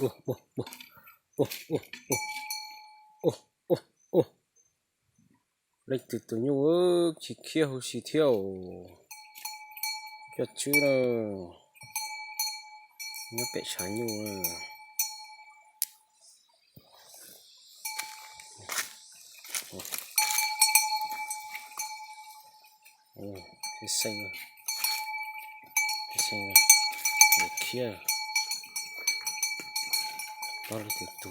Oh, oh, oh, oh, oh, oh, oh, oh. Lấy từ từ nhau chỉ theo cho chứ nào nó bị trái nhau cái xanh để kia đó là từ từ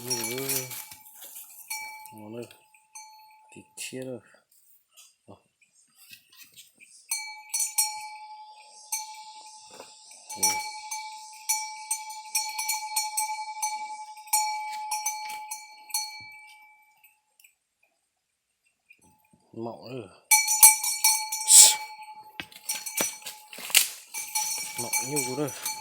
như nó đây thì chia rồi mọng rồi mọng nhiều rồi